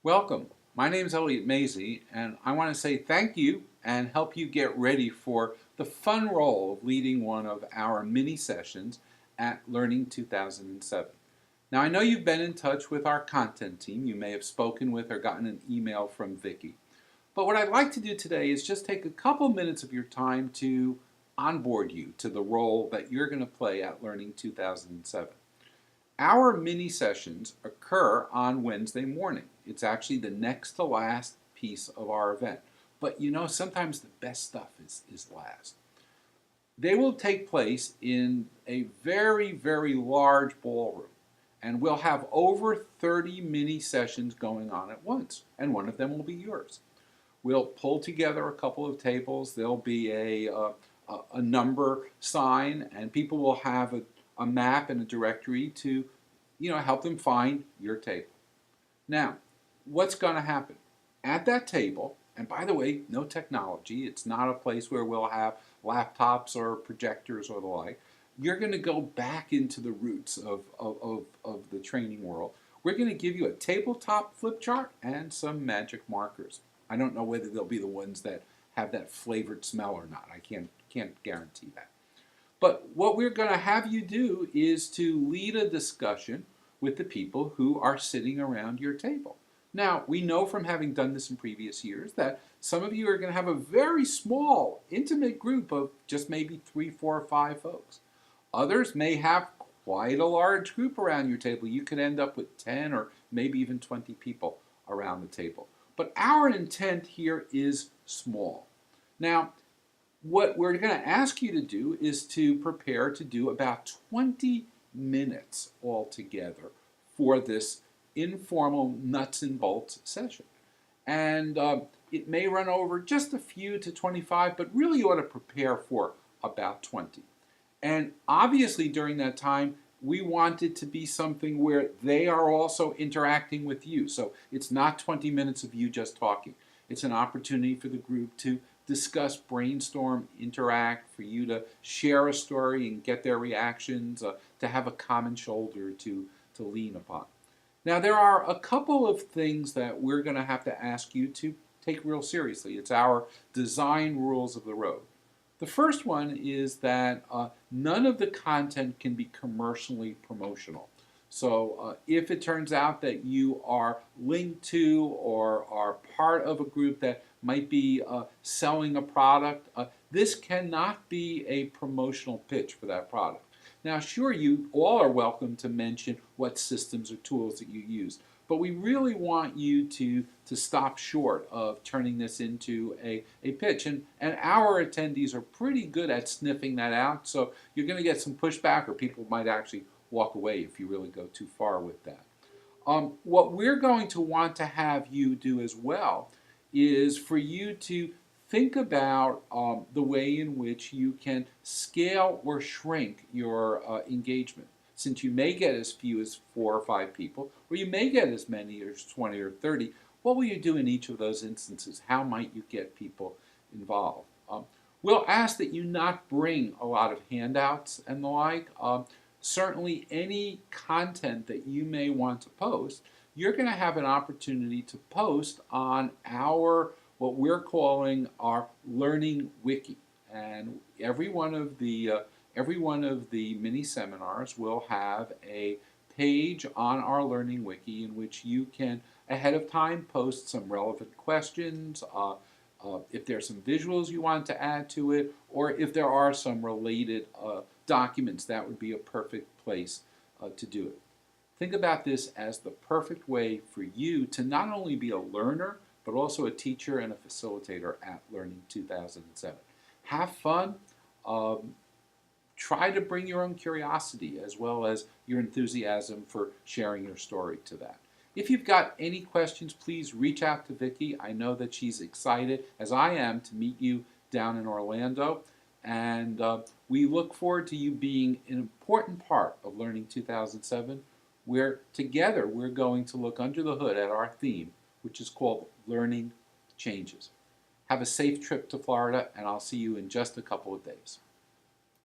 Welcome. My name is Elliott Masie, and I want to say thank you and help you get ready for the fun role of leading one of our mini sessions at Learning 2007. Now, I know you've been in touch with our content team. You may have spoken with or gotten an email from Vicki. But what I'd like to do today is just take a couple minutes of your time to onboard you to the role that you're going to play at Learning 2007. Our mini sessions occur on Wednesday morning. It's actually the next to last piece of our event. But you know, sometimes the best stuff is last. They will take place in a very, very large ballroom. And we'll have over 30 mini sessions going on at once. And one of them will be yours. We'll pull together a couple of tables. There'll be a number sign, and people will have a map and a directory to help them find your table. Now, what's going to happen? At that table, and by the way, no technology, it's not a place where we'll have laptops or projectors or the like. You're going to go back into the roots of the training world. We're going to give you a tabletop flip chart and some magic markers. I don't know whether they'll be the ones that have that flavored smell or not. I can't guarantee that. But what we're going to have you do is to lead a discussion with the people who are sitting around your table. Now, we know from having done this in previous years that some of you are going to have a very small, intimate group of just maybe 3, 4, or 5 folks. Others may have quite a large group around your table. You could end up with 10 or maybe even 20 people around the table. But our intent here is small. Now, what we're going to ask you to do is to prepare to do about 20 minutes altogether for this informal nuts and bolts session. And it may run over just a few to 25, but really you ought to prepare for about 20. And obviously during that time, we want it to be something where they are also interacting with you. So it's not 20 minutes of you just talking. It's an opportunity for the group to discuss, brainstorm, interact, for you to share a story and get their reactions, to have a common shoulder to lean upon. Now, there are a couple of things that we're going to have to ask you to take real seriously. It's our design rules of the road. The first one is that none of the content can be commercially promotional. So if it turns out that you are linked to or are part of a group that might be selling a product, this cannot be a promotional pitch for that product. Now, sure, you all are welcome to mention what systems or tools that you use, but we really want you to stop short of turning this into a pitch. And our attendees are pretty good at sniffing that out, so you're going to get some pushback, or people might actually walk away if you really go too far with that. What we're going to want to have you do as well is for you to think about the way in which you can scale or shrink your engagement. Since you may get as few as 4 or 5 people, or you may get as many as 20 or 30, what will you do in each of those instances? How might you get people involved? We'll ask that you not bring a lot of handouts and the like. Certainly any content that you may want to post, you're going to have an opportunity to post on our, what we're calling our Learning Wiki. And every one of the mini seminars will have a page on our Learning Wiki in which you can ahead of time post some relevant questions, if there's some visuals you want to add to it, or if there are some related documents, that would be a perfect place to do it. Think about this as the perfect way for you to not only be a learner, but also a teacher and a facilitator at Learning 2007. Have fun. Try to bring your own curiosity as well as your enthusiasm for sharing your story to that. If you've got any questions, please reach out to Vicki. I know that she's excited, as I am, to meet you down in Orlando. And we look forward to you being an important part of Learning 2007, where together we're going to look under the hood at our theme, which is called Learning Changes. Have a safe trip to Florida, and I'll see you in just a couple of days.